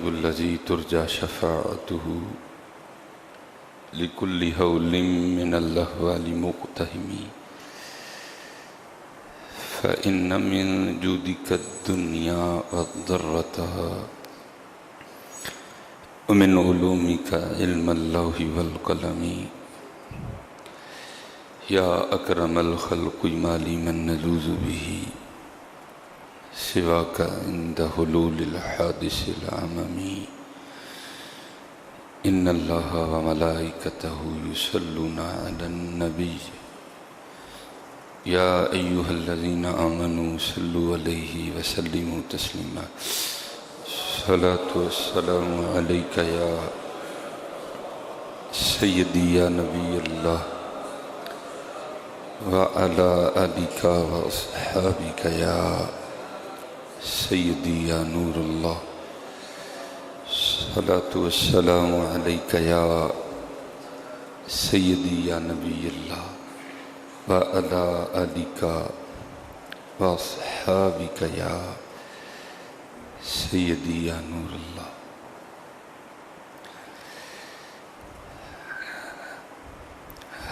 الذي ترجى شفاعته لكل هول من الأهوال مقتهم فإن من جودك الدنيا وضرتها ومن علومك علم اللوح والقلم يا أكرم الخلق ما لي من نلوذ به سواك عند حلول الحادث العممي إن الله وملائكته يصلون على النبي يا أيها الذين آمنوا صلوا عليه وسلموا تسليما الصلاة والسلام عليك يا سيدي يا نبي الله وعلى آلك وأصحابك يا سيدي يا نور الله الصلاة والسلام عليك يا سيدي يا نبي الله وعلى آلك وأصحابك يا سیدی یا نور اللہ۔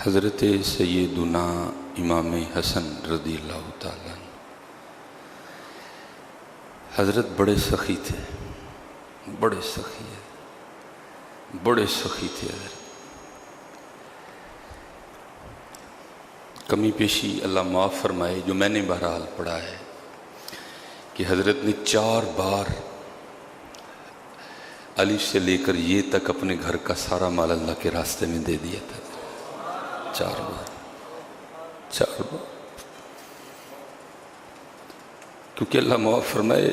حضرت سیدنا امام حسن رضی اللہ تعالیٰ عنہ حضرت بڑے سخی تھے، بڑے سخی تھے حضرت۔ کمی پیشی اللہ معاف فرمائے جو میں نے بہرحال پڑھا ہے کہ حضرت نے 4 بار الف سے لے کر یہ تک اپنے گھر کا سارا مال اللہ کے راستے میں دے دیا تھا۔ 4 بار کیونکہ اللہ معاف فرمائے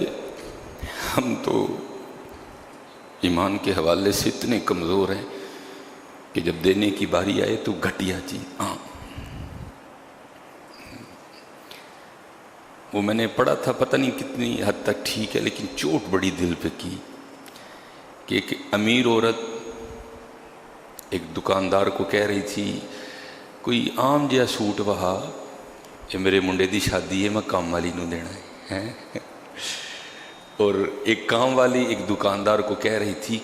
ہم تو ایمان کے حوالے سے اتنے کمزور ہیں کہ جب دینے کی باری آئے تو گھٹیا چیز وہ میں نے پڑھا تھا، پتہ نہیں کتنی حد تک ٹھیک ہے، لیکن چوٹ بڑی دل پہ کی کہ ایک امیر عورت ایک دکاندار کو کہہ رہی تھی کوئی عام جہا سوٹ وہا یہ میرے منڈے دی شادی ہے میں کام والی نو دینا ہے، اور ایک کام والی ایک دکاندار کو کہہ رہی تھی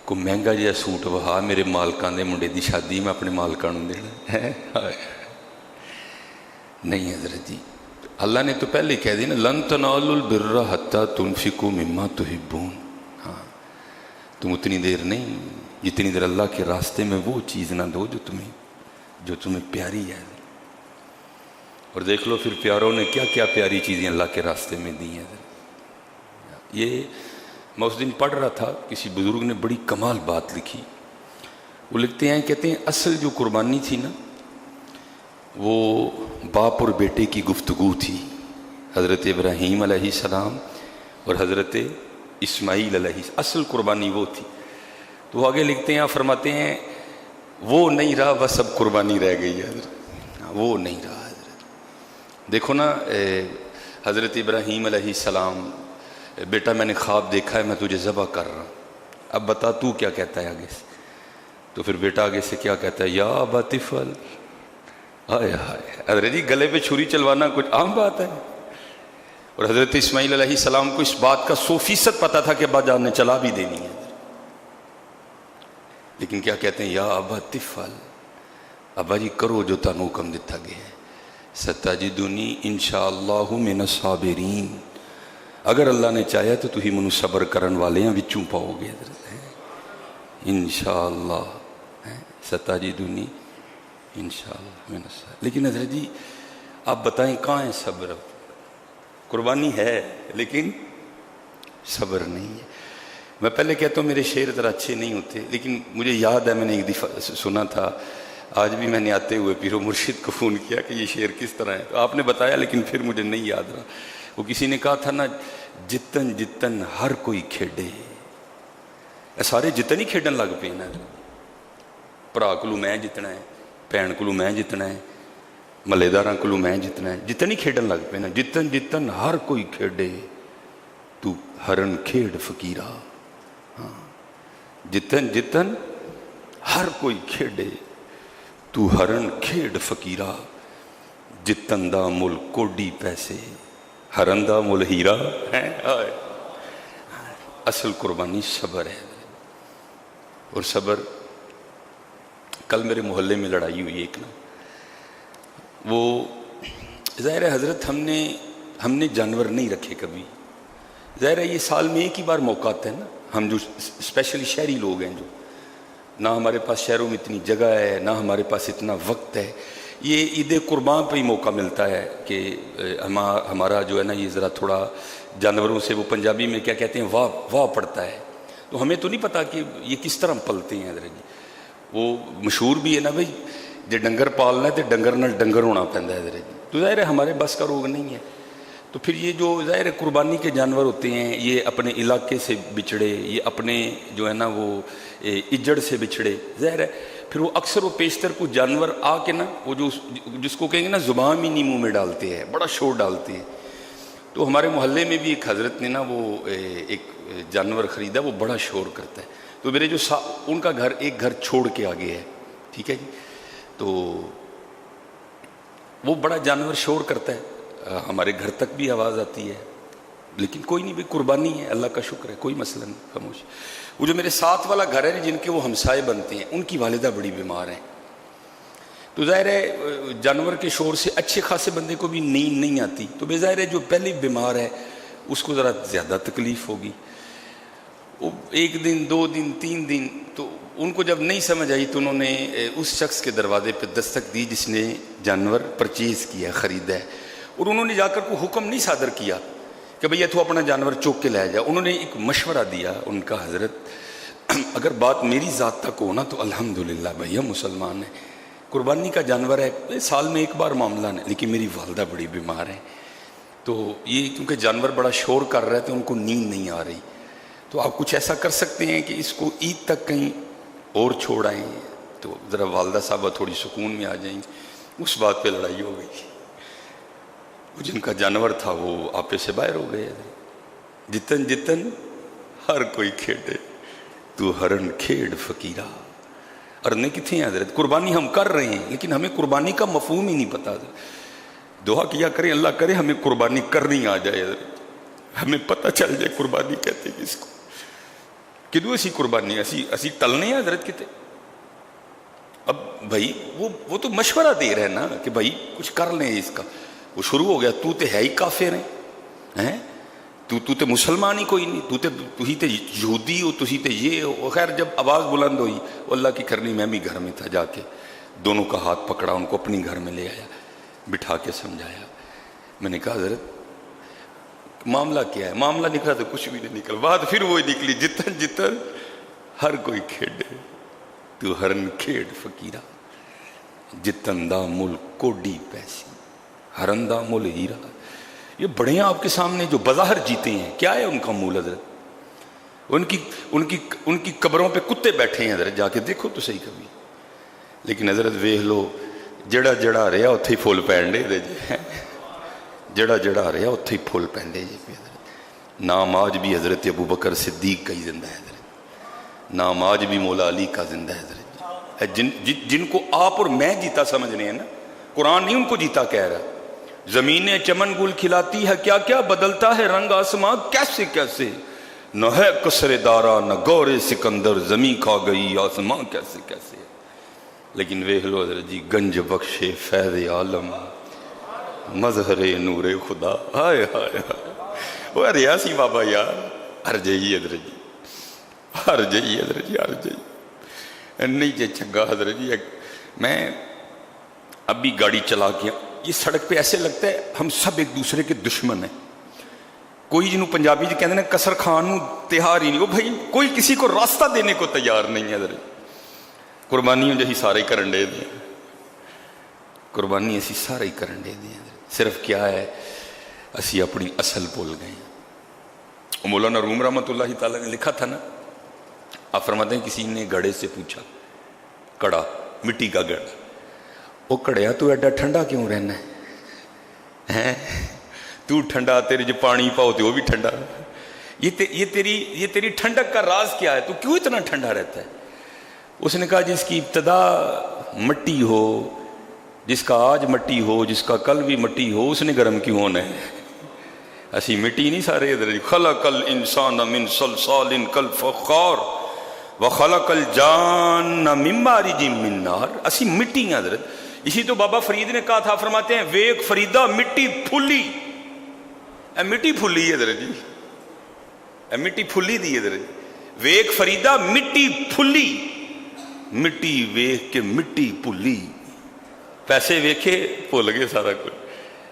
کوئی مہنگا جہا سوٹ وہا میرے مالکان دے منڈے دی شادی میں اپنے مالکان نو دینا ہے۔ نہیں حضرت جی، اللہ نے تو پہلے کہہ دی نا لن تنالوا البر حتی تنفقوا مما تحبون، ہاں تم اتنی دیر نہیں جتنی دیر اللہ کے راستے میں وہ چیز نہ دو جو تمہیں پیاری ہے۔ اور دیکھ لو پھر پیاروں نے کیا کیا پیاری چیزیں اللہ کے راستے میں دی ہیں۔ یہ میں اس دن پڑھ رہا تھا، کسی بزرگ نے بڑی کمال بات لکھی، وہ لکھتے ہیں کہتے ہیں اصل جو قربانی تھی نا وہ باپ اور بیٹے کی گفتگو تھی، حضرت ابراہیم علیہ السلام اور حضرت اسماعیل علیہ السلام، اصل قربانی وہ تھی۔ تو وہ آگے لکھتے ہیں فرماتے ہیں وہ نہیں رہا وہ سب قربانی رہ گئی ہے حضرت، وہ نہیں رہا حضرت۔ دیکھو نا حضرت ابراہیم علیہ السلام، بیٹا میں نے خواب دیکھا ہے میں تجھے ذبح کر رہا ہوں، اب بتا تو کیا کہتا ہے آگے سے؟ تو پھر بیٹا آگے سے کیا کہتا ہے یا ابت افعل، ہائے ہائے حضرت جی گلے پہ چھری چلوانا کچھ عام بات ہے۔ اور حضرت اسماعیل علیہ السلام کو اس بات کا 100% پتا تھا کہ ابا جان نے چلا بھی دینی ہے، لیکن کیا کہتے ہیں یا ابت افعل، ابا جی کرو جو تانوں حکم دیتا گیا ہے، ستجدنی انشاءاللہ من الصابرین، اگر اللہ نے چاہیا تو تھی منو صبر کرن والے ہیں وچوں پاؤ گے حضرت، انشاءاللہ ستجدنی انشاءاللہ من الصابرین۔ لیکن حضرت جی آپ بتائیں کہاں ہے صبر؟ قربانی ہے لیکن صبر نہیں ہے۔ میں پہلے کہتا ہوں میرے شعر ذرا اچھے نہیں ہوتے، لیکن مجھے یاد ہے میں نے ایک دفعہ سنا تھا، آج بھی میں نے آتے ہوئے پیر و مرشد کو فون کیا کہ یہ شعر کس طرح ہے، تو آپ نے بتایا لیکن پھر مجھے نہیں یاد رہا۔ وہ کسی نے کہا تھا نا جتن جتن ہر کوئی کھیڈے، سارے جتن ہی کھیڈن لگ پے نا، بھرا کولوں میں جتنا ہے، بھین کولوں میں جتنا ہے، محلے داراں کولوں میں جتنا ہے، جتن ہی کھیڈن لگ پے نا، جتن جتن ہر کوئی کھیڈے تو ہرن کھیڈ فقیرا، ہاں جتن جتن ہر کوئی کھیڈے تو ہرن کھیڈ فقیرا، جتن دا مل کوڈی پیسے ہرن دا مل ہیرا ہے۔ اصل قربانی صبر ہے. اور صبر، کل میرے محلے میں لڑائی ہوئی ایک نا، وہ ظاہر ہے حضرت ہم نے جانور نہیں رکھے کبھی. ظاہر ہے یہ سال میں ایک ہی بار موقع آتا ہے نا. ہم جو اسپیشلی شہری لوگ ہیں، جو نہ ہمارے پاس شہروں میں اتنی جگہ ہے، نہ ہمارے پاس اتنا وقت ہے، یہ عید قربان پہ ہی موقع ملتا ہے کہ ہمارا جو ہے نا یہ ذرا تھوڑا جانوروں سے، وہ پنجابی میں کیا کہتے ہیں، واہ پڑتا ہے. تو ہمیں تو نہیں پتا کہ یہ کس طرح پلتے ہیں حضرت جی. وہ مشہور بھی ہے نا بھائی، جے ڈنگر پالنا ہے تو ڈنگر نال ڈنگر ہونا پہنتا ہے حضرت جی. تو ظاہر ہے ہمارے بس کا روگ نہیں ہے. تو پھر یہ جو ظاہر قربانی کے جانور ہوتے ہیں، یہ اپنے علاقے سے بچھڑے، یہ اپنے جو ہے نا وہ اجڑ سے بچھڑے، ظاہر ہے پھر وہ اکثر و بیشتر کچھ جانور آ کے نا، وہ جو جس کو کہیں گے نا زبان ہی نہیں منہ میں ڈالتے ہیں، بڑا شور ڈالتے ہیں. تو ہمارے محلے میں بھی ایک حضرت نے نا وہ ایک جانور خریدا، وہ بڑا شور کرتا ہے. تو میرے جو ان کا گھر ایک گھر چھوڑ کے آگے ہے، ٹھیک ہے جی. تو وہ بڑا جانور شور کرتا ہے، ہمارے گھر تک بھی آواز آتی ہے، لیکن کوئی نہیں، بھی قربانی ہے، اللہ کا شکر ہے، کوئی مسئلہ نہیں، خاموش. وہ جو میرے ساتھ والا گھر ہے جن کے وہ ہمسائے بنتے ہیں، ان کی والدہ بڑی بیمار ہیں. تو ظاہر ہے جانور کے شور سے اچھے خاصے بندے کو بھی نیند نہیں آتی. تو بے ظاہر ہے جو پہلے بیمار ہے اس کو ذرا زیادہ تکلیف ہوگی. وہ ایک دن، 2 دن، 3 دن، تو ان کو جب نہیں سمجھ آئی تو انہوں نے اس شخص کے دروازے پہ دستک دی جس نے جانور پرچیز کیا، خریدا ہے. اور انہوں نے جا کر کوئی حکم نہیں صادر کیا کہ بھئی تو اپنا جانور چوک کے لے جائے. انہوں نے ایک مشورہ دیا ان کا، حضرت اگر بات میری ذات تک ہونا تو الحمدللہ بھئی ہم مسلمان ہیں، قربانی کا جانور ہے، سال میں ایک بار معاملہ نہیں، لیکن میری والدہ بڑی بیمار ہیں، تو یہ کیونکہ جانور بڑا شور کر رہے تھے، ان کو نیند نہیں آ رہی، تو آپ کچھ ایسا کر سکتے ہیں کہ اس کو عید تک کہیں اور چھوڑ آئیں تو ذرا والدہ صاحبہ تھوڑی سکون میں آ جائیں. اس بات پہ لڑائی ہو گئی. وہ جن کا جانور تھا وہ آپے سے باہر ہو گئے. جتن جتن ہر کوئی کھیڑے تو ہرن کھیڑ فقیرہ. ارنے کتنے ہیں حضرت؟ قربانی ہم کر رہے ہیں لیکن ہمیں قربانی کا مفہوم ہی نہیں پتا. دعا کیا کریں اللہ کرے ہمیں قربانی کرنی آ جائے حضرت، ہمیں پتہ چل جائے قربانی کہتے ہیں کس کو. کدو اسی قربانی اسی ٹلنے ہیں حضرت کتے. اب بھائی وہ تو مشورہ دے رہے ہیں نا کہ بھائی کچھ کر لیں اس کا. وہ شروع ہو گیا، تو تے ہے ہی کافر ہیں، تو تے مسلمان ہی کوئی نہیں، تو ہی تے یہودی ہو، تو ہی تے یہ ہو. خیر جب آواز بلند ہوئی، اللہ کی کرنی میں بھی گھر میں تھا، جا کے دونوں کا ہاتھ پکڑا، ان کو اپنی گھر میں لے آیا، بٹھا کے سمجھایا. میں نے کہا حضرت معاملہ کیا ہے؟ معاملہ نکلا تو کچھ بھی نہیں نکلا. بات پھر وہی نکلی، جتن جتن ہر کوئی کھیڑے تو ہرن کھیڑ فقیرہ. جتن دا مل کوڈی پیسی، ہرن دا مل ہیرا. یہ بڑے ہیں آپ کے سامنے جو بظاہر جیتے ہیں، کیا ہے ان کا مول حضرت؟ ان کی قبروں پہ کتے بیٹھے ہیں حضرت، جا کے دیکھو تو صحیح کبھی. لیکن حضرت ویکھ لو، جڑا جڑا رہا اتھے ہی پھول پینڈے دے جی، جڑا جڑا رہا اتھے ہی پھول پینڈے جی. نام آج بھی حضرت ابو بکر صدیق کا ہی زندہ ہے حضرت، نام آج بھی مولا علی کا زندہ ہے حضرت. جن کو آپ اور میں جیتا سمجھنے ہیں نا، قرآن نہیں ان کو جیتا کہہ رہا. زمینیں چمن گل کھلاتی ہے، کیا کیا بدلتا ہے رنگ آسماں، کیسے کیسے، نہ ہے قصر دارا نہ گور سکندر، زمین کھا گئی آسماں کیسے کیسے. لیکن ویکھ لو حضرت جی، گنج بخشے فیض عالم مظہر نور خدا. ہائے ہائے ہائے، وہ ریاسی بابا یار، ہر جائیے حضرت جی، ہر جائیے حضرت جی، ہر جائیے. نہیں جی چنگا حضرت جی. میں اب بھی گاڑی چلا کے یہ سڑک پہ ایسے لگتا ہے ہم سب ایک دوسرے کے دشمن ہیں. کوئی جنہوں پنجابی جی کہتے ہیں کسر خان نو تہار ہی نہیں، وہ بھائی کوئی کسی کو راستہ دینے کو تیار نہیں ہے حضرت. قربانی جہی سارے ہی کرن دے دیں، قربانی اسی سارے ہی کرن دے دیں. صرف کیا ہے، اسی اپنی اصل بھول گئے. مولانا روم رحمۃ اللہ تعالیٰ نے لکھا تھا نا، آپ فرماتے ہیں کسی نے گھڑے سے پوچھا، کڑا مٹی کا گھڑا، وہ کڑیا تو ایڈا ٹھنڈا کیوں رہنا ہے؟ تو ٹھنڈا، تیرے جو پانی پاؤ تو وہ بھی ٹھنڈا. یہ تیری ٹھنڈک کا راز کیا ہے؟ تو کیوں اتنا ٹھنڈا رہتا ہے؟ اس نے کہا جس کی ابتدا مٹی ہو، جس کا آج مٹی ہو، جس کا کل بھی مٹی ہو، اس نے گرم کیوں ہونا ہے؟ اسی مٹی نہیں سارے ادھر خلق الانسان من صلصال کالفخار وخلق الجان من مارج من نار، اسی مٹی ہیں حضرت۔ اسی تو بابا فرید نے کہا تھا، فرماتے ہیں ویک فریدہ مٹی پھلی، اے مٹی پھلی ہے حضرت جی، اے مٹی پھلی دی حضرت جی، ویک فریدہ مٹی پھلی، مٹی ویک کے مٹی پھلی، پیسے ویکھے بھول گئے سارا کچھ،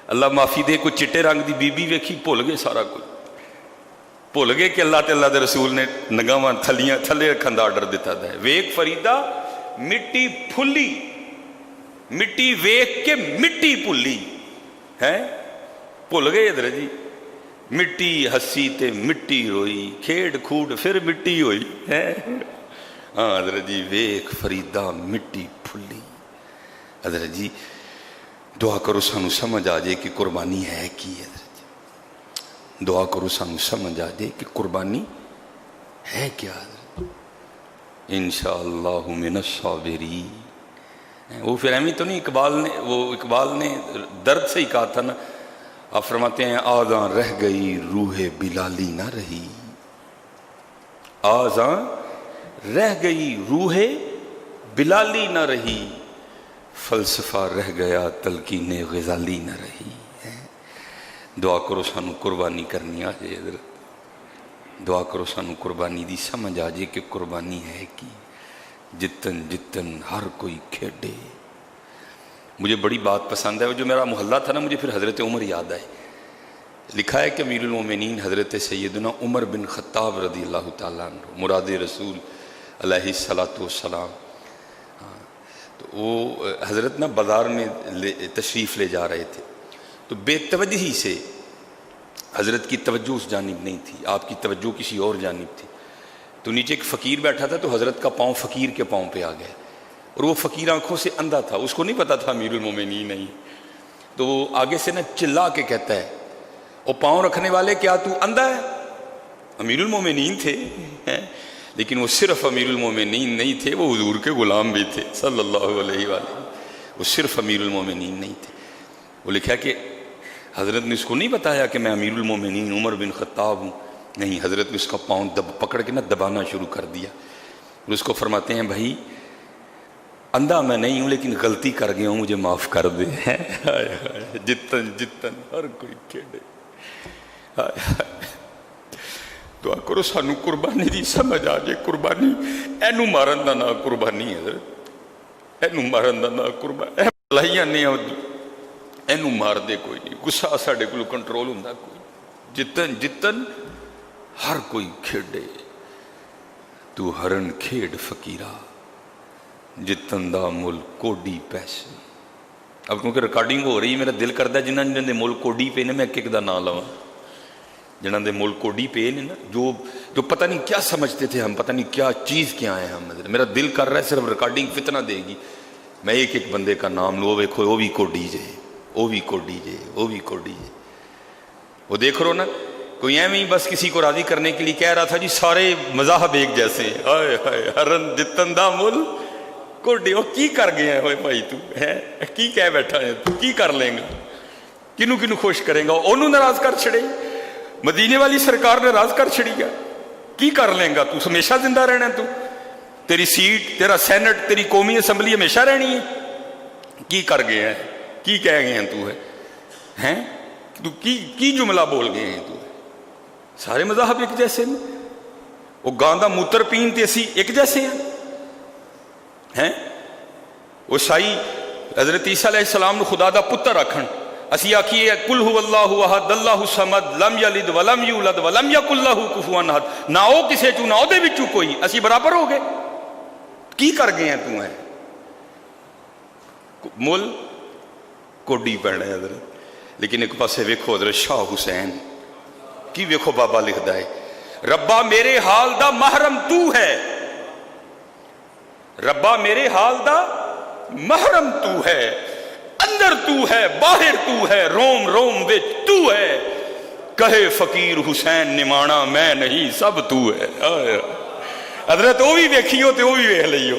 اللہ معافی دے، کوئی چٹے رنگ دی بی بی ویکھی بھول گئے سارا کچھ، بھول گئے کہ اللہ تے اللہ دے رسول نے نگاواں تھلیاں تھلے رکھن دا آرڈر دیتا ہے۔ ویک فریدہ مٹی پھلی، مٹی ویک کے مٹی پھلی ہے، بھول گئے حضرت جی، مٹی ہسی تے مٹی ہوئی، کھیڑ کھوڑ پھر مٹی ہوئی ہے، ہاں حضرت جی ویک فریدہ مٹی پھلی۔ حضرت جی دعا کرو سانو سمجھ آ جائے کہ قربانی ہے کی، حضرت جی دعا کرو سانو سمجھ آ جائے کہ قربانی ہے کیا، حضرت انشاءاللہ من الصابرین۔ وہ پھر ایمی تو نہیں، اقبال نے درد سے ہی کہا تھا نا، آپ فرماتے ہیں آذاں رہ گئی روح بلالی نہ رہی، آذاں رہ گئی روح بلالی نہ رہی، فلسفہ رہ گیا تلقین غزالی نہ رہی۔ دعا کرو سانو قربانی کرنی آ جائے حضرت، دعا کرو سانو قربانی دی سمجھ آ جائے کہ قربانی ہے کی، جتن جتن ہر کوئی کھیڑے۔ مجھے بڑی بات پسند ہے، جو میرا محلہ تھا نا، مجھے پھر حضرت عمر یاد آئے، لکھا ہے کہ امیر المومنین حضرت سیدنا عمر بن خطاب رضی اللہ تعالیٰ عنہ مراد رسول علیہ السلام، تو وہ حضرت نا بازار میں تشریف لے جا رہے تھے، تو بے توجہی سے حضرت کی توجہ اس جانب نہیں تھی، آپ کی توجہ کسی اور جانب تھی، تو نیچے ایک فقیر بیٹھا تھا، تو حضرت کا پاؤں فقیر کے پاؤں پہ آ گئے، اور وہ فقیر آنکھوں سے اندھا تھا، اس کو نہیں پتا تھا امیر المومنین نہیں، تو وہ آگے سے نا چلا کے کہتا ہے، وہ پاؤں رکھنے والے کیا تو اندھا ہے؟ امیر المومنین تھے، لیکن وہ صرف امیر المومنین نہیں تھے، وہ حضور کے غلام بھی تھے صلی اللہ علیہ وآلہ، وہ صرف امیر المومنین نہیں تھے۔ وہ لکھا کہ حضرت نے اس کو نہیں بتایا کہ میں امیر المومنین عمر بن خطاب ہوں، نہیں، حضرت نے اس کا پاؤں پکڑ کے نا دبانا شروع کر دیا، اور اس کو فرماتے ہیں بھائی اندھا میں نہیں ہوں لیکن غلطی کر گیا ہوں، مجھے معاف کر دے۔ جتن جتن ہر کوئی کھیڑے، دعا کرو سانو قربانی دی سمجھ آ جائے، قربانی اینو مارن دا نا قربانی ہے حضرت، اینو مارن دا نا قربانی، لائیاں نے اینو مار دے کوئی نہیں، غصہ ساڈے کول کنٹرول ہوندا کوئی، جتن جتن ہر کوئی کھیڈے، تو ہرن کھیڑ فقیرہ، جتن دا مل کوڈی پیسے۔ اب کیونکہ ریکارڈنگ ہو رہی ہے، میرا دل کرتا ہے جنہاں جنہاں دے مل کوڈی پے نے، میں ایک ایک دا نام لواں، جنہاں دے مل کوڈی پے نے نا، جو پتہ نہیں کیا سمجھتے تھے ہم، پتہ نہیں کیا چیز کیا ہے ہم، میرا دل کر رہا ہے صرف ریکارڈنگ فتنہ دے گی، میں ایک ایک بندے کا نام لوں، ویکھو وہ بھی کوڈی جے، وہ بھی کوڈی جے، وہ بھی کوڈی جے، وہ دیکھ رہو نا، کوئی ایویں بس کسی کو راضی کرنے کے لیے کہہ رہا تھا جی سارے مذاہب ایک جیسے ہیں، ہائے ہائے ہرن جتن دا مل کوڈی، وہ کی کر گیا ہے ہوئے بھائی تو ہے، کی کہہ بیٹھا ہے تو، کی کر لیں گا، کنوں کنوں خوش کریں گا، انہوں ناراض کر چھڑے، مدینے والی سرکار ناراض کر چھڑی گا، کی کر لیں گا، تو ہمیشہ زندہ رہنا ہے، تو تیری سیٹ، تیرا سینٹ، تیری قومی اسمبلی ہمیشہ رہنی ہے، کی کر گئے ہیں، کی کہہ گئے ہیں تو ہے، تو کی جملہ بول گئے ہیں تو، سارے مذاہب ایک جیسے ہیں، وہ گاندہ موتر پین تے اسی ایک جیسے ہیں، وہ شاہی حضرت عیسیٰ علیہ السلام نے خدا دا پتر رکھن، اسی آکھیے قل هو اللہ احد اللہ الصمد لم یلد ولم یولد ولم یکن لہ کفوا احد، نہ او کسے چوں نہ او دے وچوں کوئی، اسی برابر ہو گئے، کی کر گئے ہیں تو ہیں، مل کوڈی پڑھنا ہے حضرت۔ لیکن ایک پاسے ویکھو حضرت شاہ حسین کی، ویکھو بابا لکھدا ہے، ربا میرے حال دا محرم تو ہے، ربا میرے حال دا محرم تو ہے، اندر تو ہے باہر تو ہے، روم روم وچ تو ہے، کہے فقیر حسین نمانا میں نہیں سب تو ہے۔ حضرت وہ بھی ویکھیو تے وہ بھی ویکھ لئیو،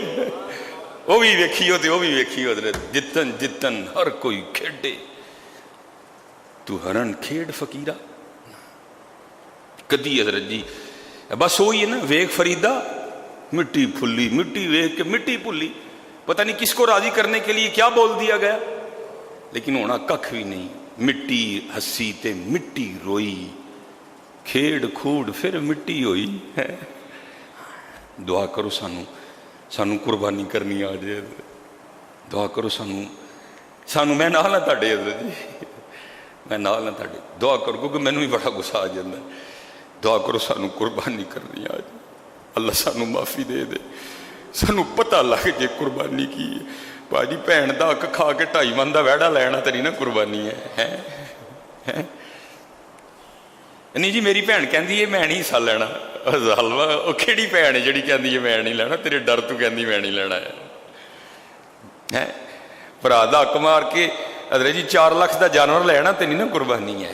وہ بھی ویکھیو تے وہ بھی ویکھیو حضرت، جتن جتن ہر کوئی کھیڈے، تو ہرن کھیڑ فقیرہ، کدی حضرت جی بس وہی ہے نا، ویخ فریدا مٹی پھلی، مٹی ویخ کے مٹی پھلی، پتہ نہیں کس کو راضی کرنے کے لیے کیا بول دیا گیا، لیکن ہونا ککھ بھی نہیں۔ مٹی ہسی تے مٹی روئی، کھیڑ کھوڑ پھر مٹی ہوئی ہے۔ دعا کرو سانو قربانی کرنی آ جائے، دعا کرو سانو میں نال ہاں تہاڈے حضرت جی، میں نال ہاں تہاڈے، دعا کرو کیونکہ مینوں بھی بڑا غصہ آ جاتا ہے، دعا کرو سانو قربانی کرنی آ جائے، اللہ سانو معافی دے دے، سانو پتہ لگ جے قربانی کی ہے۔ باجی بھین دا اک کھا کے 2.5 من دا ویڑا لینا تو نہیں نا قربانی ہے۔ نہیں جی میری بھین کہندی ہے میں نہیں حصہ لینا، حلوا وہ کہڑی بھین ہے جڑی کہندی ہے میں نہیں لینا، تیرے ڈر تو کہندی میں نہیں لینا ہے۔ بھرا دا حق مار کے حضرت جی 4 لاکھ دا جانور لینا تو نہیں نا قربانی ہے۔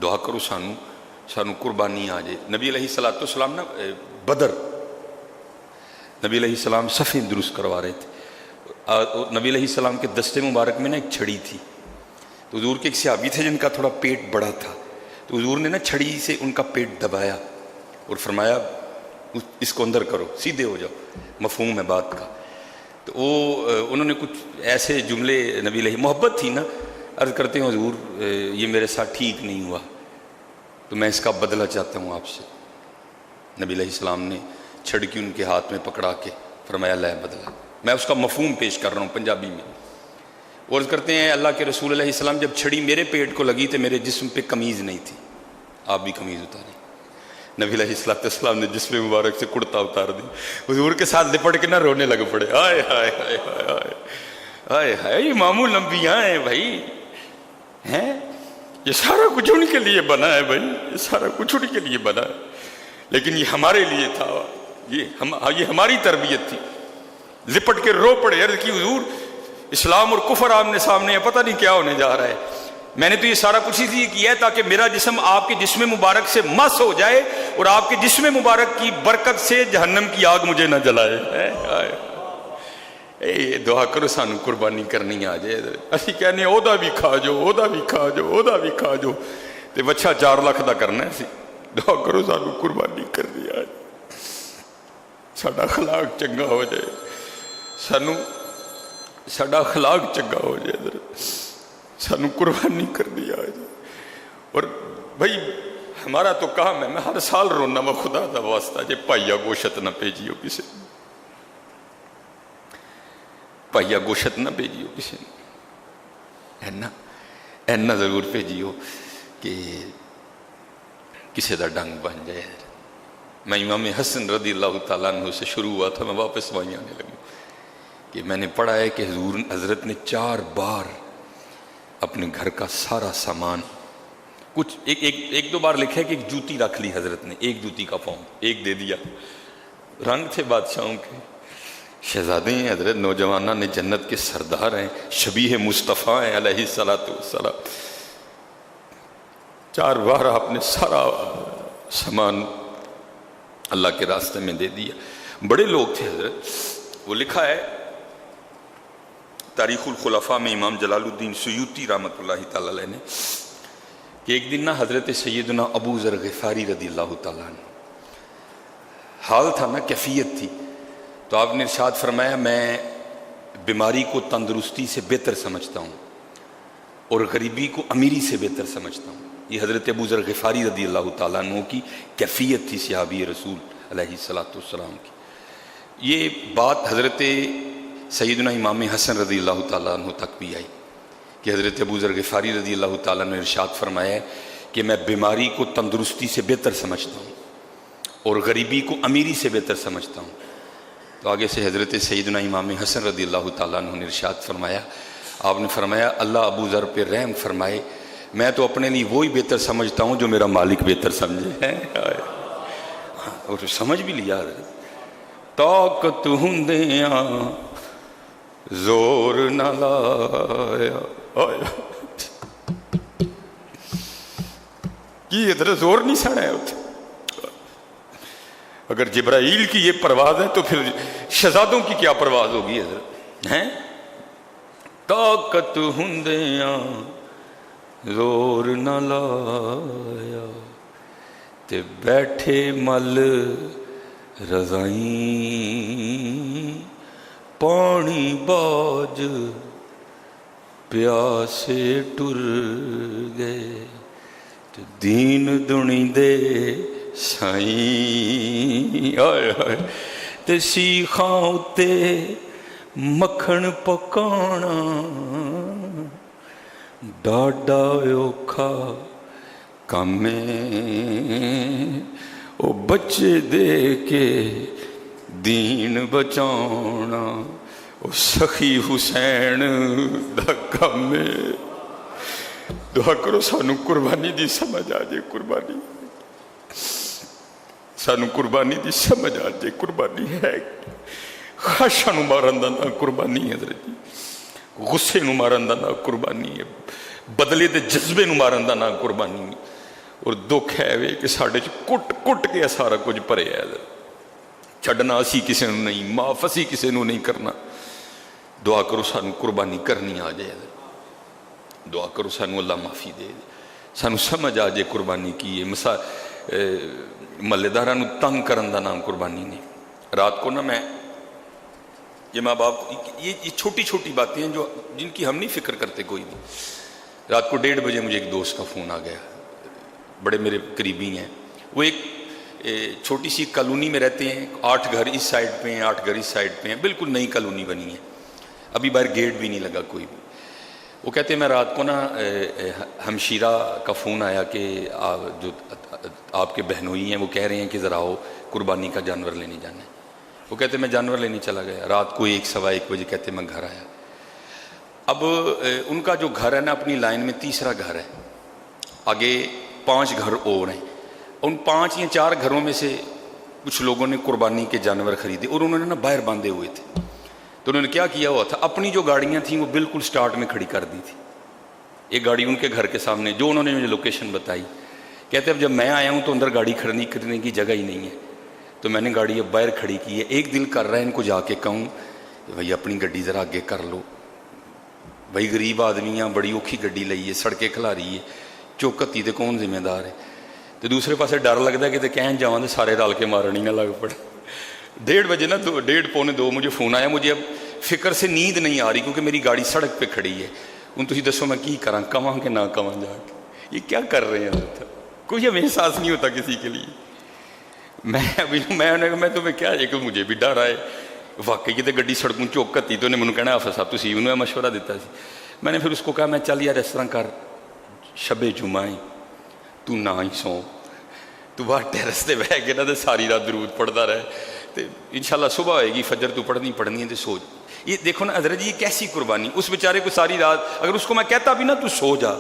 دعا کرو سانو قربانی آ جائے۔ نبی علیہ السلام نا بدر، نبی علیہ السلام صفیں درست کروا رہے تھے، نبی علیہ السلام کے دستے مبارک میں نا ایک چھڑی تھی، تو حضور کے ایک صحابی تھے جن کا تھوڑا پیٹ بڑا تھا، تو حضور نے نا چھڑی سے ان کا پیٹ دبایا اور فرمایا اس کو اندر کرو، سیدھے ہو جاؤ، مفہوم ہے بات کا۔ تو انہوں نے کچھ ایسے جملے، نبی علیہ محبت تھی نا، عرض کرتے ہیں حضور یہ میرے ساتھ ٹھیک نہیں ہوا تو میں اس کا بدلہ چاہتا ہوں آپ سے۔ نبی علیہ السلام نے چھڑکی ان کے ہاتھ میں پکڑا کے فرمایا لے بدلہ، میں اس کا مفہوم پیش کر رہا ہوں پنجابی میں۔ عرض کرتے ہیں اللہ کے رسول علیہ السلام جب چھڑی میرے پیٹ کو لگی تو میرے جسم پہ قمیض نہیں تھی، آپ بھی قمیض اتاریں۔ نبی علیہ السلام نے جسم مبارک سے کرتا اتار دی، حضور کے ساتھ لپٹ کے نہ رونے لگ پڑے، ہائے ہائے ہائے ہائے ہائے ہائے، یہ معمول انبیاء ہیں بھائی، ہیں یہ سارا کچھ ان کے لیے بنا ہے بھائی، یہ سارا کچھ ان کے لیے بنا ہے، لیکن یہ ہمارے لیے تھا، یہ ہماری تربیت تھی۔ لپٹ کے رو پڑے، عرض کی حضور اسلام اور کفر آمنے سامنے ہے، پتہ نہیں کیا ہونے جا رہا ہے، میں نے تو یہ سارا کچھ اس لیے کیا ہے تاکہ میرا جسم آپ کے جسم مبارک سے مس ہو جائے اور آپ کے جسم مبارک کی برکت سے جہنم کی آگ مجھے نہ جلائے۔ اے دعا کرو سانو قربانی کرنی آ جائے، اسی کہنے اودا بھی کھا جو، اودا بھی کھا جو، اودا بھی کھا جو، تے بچہ 4 لاکھ دا کرنا ہے سی۔ دعا کرو سانو قربانی کرنی آ جائے، ساڈا اخلاق چنگا ہو جائے، ساڈا اخلاق چنگا ہو جائے، حضرت سانو قربانی کرنی آ جائے۔ اور بھائی ہمارا تو کام ہے، میں ہر سال رونا میں خدا دا واسطہ جے پائیا گوشت نہ بھیجیو کسی نے، پائیا گوشت نہ بھیجیو کسی نے، اینا ضرور بھیجیو کہ کسی دا ڈنگ بن جائے۔ میں امام حسن رضی اللہ تعالیٰ عنہ سے شروع ہوا تھا، میں واپس وہیں آنے لگوں کہ میں نے پڑھا ہے کہ حضرت نے 4 بار اپنے گھر کا سارا سامان، کچھ ایک 2 بار لکھا ہے کہ ایک جوتی رکھ لی حضرت نے، ایک جوتی کا فارم ایک دے دیا، رنگ تھے بادشاہوں کے، شہزادے ہیں حضرت، نوجوانہ نے جنت کے سردار ہیں، شبیہ مصطفیٰ ہیں علیہ السلام، 4 بار آپ نے سارا سامان اللہ کے راستے میں دے دیا۔ بڑے لوگ تھے حضرت، وہ لکھا ہے تاریخ الخلفاء میں امام جلال الدین سیوطی رحمۃ اللہ تعالیٰ علیہ نے کہ ایک دن نا حضرت سیدنا ابو ذر غفاری رضی اللہ تعالیٰ عنہ، حال تھا نا، کیفیت تھی، تو آپ نے ارشاد فرمایا میں بیماری کو تندرستی سے بہتر سمجھتا ہوں اور غریبی کو امیری سے بہتر سمجھتا ہوں۔ یہ حضرت ابو ذر غفاری رضی اللہ تعالیٰ عنہ کی کیفیت تھی صحابی رسول علیہ السلام کی۔ یہ بات حضرت سیدنا امام حسن رضی اللہ تعالیٰ عنہ تک بھی آئی کہ حضرت ابو ذر غفاری رضی اللہ تعالیٰ نے ارشاد فرمایا ہے کہ میں بیماری کو تندرستی سے بہتر سمجھتا ہوں اور غریبی کو امیری سے بہتر سمجھتا ہوں۔ تو آگے سے حضرت سیدنا امام حسن رضی اللہ تعالیٰ عنہ نے ارشاد فرمایا، آپ نے فرمایا اللہ ابو ذر پہ رحم فرمائے، میں تو اپنے لیے وہی بہتر سمجھتا ہوں جو میرا مالک بہتر سمجھے۔ اور سمجھ بھی لیا، طاقت ہندیاں زور نہ لایا، یہ ادھر زور نہیں سڑا ہے۔ اگر جبرائیل کی یہ پرواز ہے تو پھر شہزادوں کی کیا پرواز ہوگی حضرت ہیں؟ طاقت ہندیاں زور نہ لایا تے بیٹھے مل رضائیں پانی باج پیاسے ٹر گئے تے دین دنی دے سائیں آئے آئے تے سیخاں اتے مکھن پکانا ڈاڈا اوکھا کام او بچے دے کے دین بچانا او سخی حسین دا کام دعا کرو سانو قربانی دی سمجھ آ جائے قربانی سانو قربانی دی سمجھ آ جائے قربانی ہے خواہشاں نو مارن دا نا قربانی ہے حضرت جی غصے نو مارن دا نا قربانی ہے بدلے دے جذبے نو مارن دا نا قربانی ہے اور دکھ ہے وے کہ ساڈے چ کٹ کٹ کے سارا کچھ پرے ہے چھڈنا اسی کسے نو نہیں معاف اسی کسے نو نہیں کرنا دعا کرو سانو قربانی کرنی آ جائے دعا کرو سانو اللہ معافی دے سانو سمجھ آ جائے قربانی کی ہے محلے داراں نو تنگ کرن دا نام قربانی نہیں رات کو نا میں یہ ماں باپ یہ چھوٹی چھوٹی باتیں ہیں جو جن کی ہم نہیں فکر کرتے کوئی نہیں رات کو 1:30 بجے مجھے ایک دوست کا فون آ گیا بڑے میرے قریبی ہیں وہ ایک چھوٹی سی کالونی میں رہتے ہیں 8 گھر اس سائڈ پہ ہیں 8 گھر اس سائڈ پہ ہیں بالکل نئی کالونی بنی ہے ابھی باہر گیٹ بھی نہیں لگا کوئی بھی وہ کہتے ہیں میں رات کو نا ہمشیرہ کا فون آیا کہ جو آپ کے بہنوئی ہیں وہ کہہ رہے ہیں کہ ذرا آؤ قربانی کا جانور لینے جانا ہے وہ کہتے ہیں میں جانور لینے چلا گیا رات کو 1-1:15 بجے کہتے ہیں میں گھر آیا اب ان کا جو گھر ہے نا اپنی لائن میں تیسرا گھر ہے آگے 5 گھر اور ہیں ان 5 یا 4 گھروں میں سے کچھ لوگوں نے قربانی کے جانور خریدے اور انہوں نے نا باہر باندھے ہوئے تھے تو انہوں نے کیا کیا ہوا تھا اپنی جو گاڑیاں تھیں وہ بالکل سٹارٹ میں کھڑی کر دی تھی ایک گاڑی ان کے گھر کے سامنے جو انہوں نے مجھے لوکیشن بتائی کہتے اب جب میں آیا ہوں تو اندر گاڑی کھڑی کرنے کی جگہ ہی نہیں ہے تو میں نے گاڑی اب باہر کھڑی کی ہے ایک دل کر رہا ہے ان کو جا کے کہوں بھائی اپنی گڈی ذرا آگے کر لو بھائی غریب آدمیاں بڑی اوکھی گڈی لئی ہے سڑکیں کھلا رہی ہے چوکتی تے کون ذمہ دار ہے تو دوسرے پاسے ڈر لگتا ہے کہ کہیں جاواں تو سارے رل کے مارن ہی نہ لگ پڑے 1:30 بجے نا 1:30-1:45 مجھے فون آیا مجھے اب فکر سے نیند نہیں آ رہی کیونکہ میری گاڑی سڑک پہ کھڑی ہے ان تھی دسو میں کی کراں کواں کہ نہ کواں جا کے یہ کیا کر رہے ہیں کوئی ہمیں احساس نہیں ہوتا کسی کے لیے میں تمہیں کیا ہے کہ مجھے بھی ڈر آئے واقعی تو گڈی سڑکوں چوکتی تو انہیں مجھے کہنا حافظ صاحب تسی انہوں نے مشورہ دیتا سی میں نے پھر اس کو کہا میں چل یار اس طرح کر شب جمعہ تو نہ ہی سو تو باہر ٹیرس سے بہ کے نا تو ساری رات درود پڑھتا رہے تو انشاءاللہ صبح ہوئے گی فجر تو پڑھنی ہے تو سو یہ دیکھو نا حضرت جی یہ کیسی قربانی اس بیچارے کو ساری رات اگر اس کو میں کہتا بھی نا تو سو جا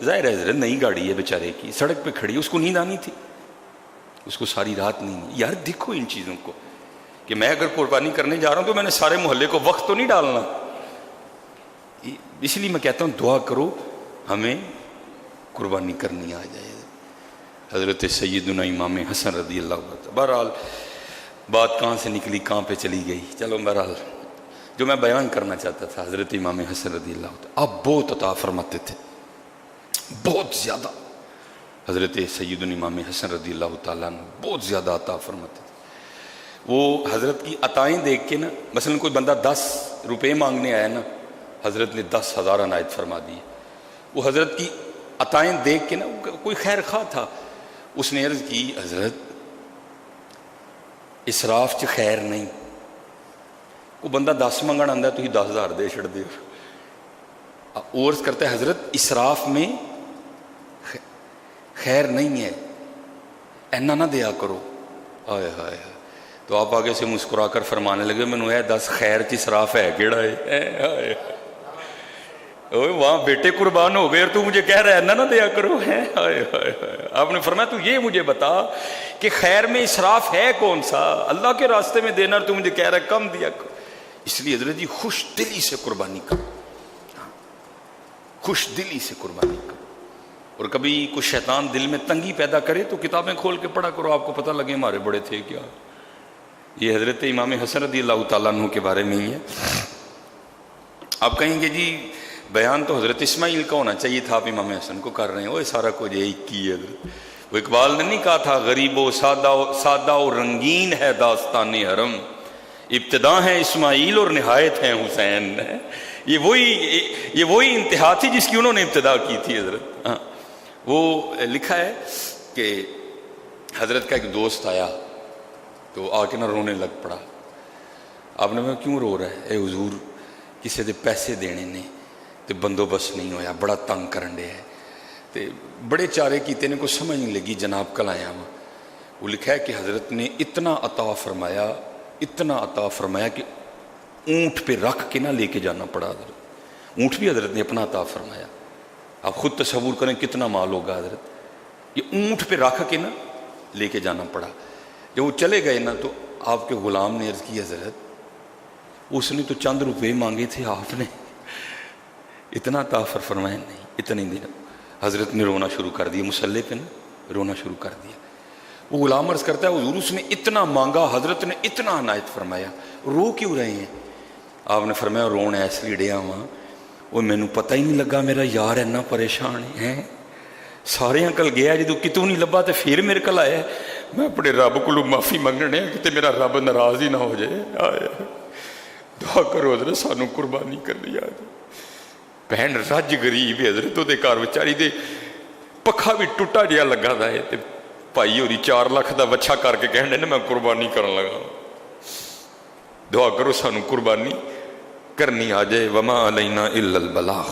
ظاہر ہے حضرت نئی گاڑی ہے بیچارے کی سڑک پہ کھڑی اس کو نیند آنی تھی اس کو ساری رات نہیں یار دیکھو ان چیزوں کو کہ میں اگر قربانی کرنے جا رہا ہوں تو میں نے سارے محلے کو وقت تو نہیں ڈالنا اس لیے میں کہتا ہوں دعا کرو ہمیں قربانی کرنی آ جائے حضرت سیدنا امام حسن رضی اللہ عنہ بہرحال بات کہاں سے نکلی کہاں پہ چلی گئی چلو بہرحال جو میں بیان کرنا چاہتا تھا حضرت امام حسن رضی اللہ عنہ آپ بہت عطا فرماتے تھے بہت زیادہ حضرت سیدنا امام حسن رضی اللہ تعالیٰ عنہ بہت زیادہ عطا فرماتے تھے وہ حضرت کی عطائیں دیکھ کے نا مثلا کوئی بندہ 10 روپے مانگنے آیا نا حضرت نے 10,000 عنایت فرما دی وہ حضرت کی عطائیں دیکھ کے نا کوئی خیر خواہ تھا اس نے عرض کی حضرت اسراف چ خیر نہیں وہ بندہ 10 منگن آتا ہے تو ہی 10,000 دے چھڑ دے عرض کرتا ہے حضرت اسراف میں خیر نہیں ہے اینا نہ دیا کرو آئے ہائے تو آپ آگے سے مسکرا کر فرمانے لگے میں نے 10 خیر چ اسراف ہے کیڑا ہے وہاں بیٹے قربان ہو گئے اور تو مجھے کہہ رہا ہے نہ دیا کرو آپ نے فرمایا تو یہ مجھے بتا کہ خیر میں اسراف ہے کون سا اللہ کے راستے میں دینا اور تو مجھے کہہ رہا ہے کم دیا کرو اس لیے حضرت جی خوش دلی سے قربانی کرو خوش دلی سے قربانی کرو اور کبھی کچھ شیطان دل میں تنگی پیدا کرے تو کتابیں کھول کے پڑھا کرو آپ کو پتہ لگے ہمارے بڑے تھے کیا یہ حضرت امام حسن رضی اللہ تعالیٰ عنہ کے بارے میں ہی ہے آپ کہیں گے جی بیان تو حضرت اسماعیل کا ہونا چاہیے تھا، آپ امام حسن کو کر رہے ہیں، وہ سارا کچھ ایک ہی ہے حضرت۔ وہ اقبال نے نہیں کہا تھا غریب و سادہ و رنگین ہے داستان حرم، ابتدا ہے اسماعیل اور نہایت ہے حسین۔ یہ وہی انتہا تھی جس کی انہوں نے ابتدا کی تھی حضرت۔ ہاں وہ لکھا ہے کہ حضرت کا ایک دوست آیا تو آ کے نہ رونے لگ پڑا۔ آپ نے کہا کیوں رو رہا ہے؟ اے حضور کسی دے پیسے دینے نے تے بندوبست نہیں ہویا، بڑا تنگ کرن دے ہے تے بڑے چارے کیتے نے کو سمجھ نہیں لگی جناب کل آیا ہوں۔ وہ لکھا ہے کہ حضرت نے اتنا عطا فرمایا کہ اونٹ پہ رکھ کے نہ لے کے جانا پڑا حضرت۔ اونٹ بھی حضرت نے اپنا عطا فرمایا۔ آپ خود تصور کریں کتنا مال ہوگا حضرت، یہ اونٹ پہ رکھ کے نہ لے کے جانا پڑا۔ جب وہ چلے گئے نا تو آپ کے غلام نے عرض کی حضرت اس نے تو چند روپے مانگے تھے، آپ نے اتنا عطا فرمایا نہیں، اتنے دن۔ حضرت نے رونا شروع کر دیا، مسلح پہ نا رونا شروع کر دیا۔ وہ غلام عرض کرتا ہے حضور اس نے اتنا مانگا، حضرت نے اتنا عنایت فرمایا، رو کیوں رہے ہیں؟ آپ نے فرمایا رون اس لیے ڈیا ہاں وہ مینوں پتہ ہی نہیں لگا میرا یار اتنا پریشان ہے، سارے کل گیا جدو کتوں نہیں لبا تو پھر میرے کل آیا، میں اپنے رب کو معافی منگنے کہ میرا رب ناراض ہی نہ ہو جائے۔ آیا دعا کرو حضرت سانو قربانی کر لیا۔ بہن رج غریب ہے حضرت، وہ گھر بچاری دے پکھا بھی ٹوٹا جہا لگا ہے تے بھائی ہوری 4 لاکھ دا وچھا کر کے کہنے میں قربانی کرن لگا۔ دعا کرو سانو قربانی کرنی آ جائے۔ وما علینا الا البلاغ۔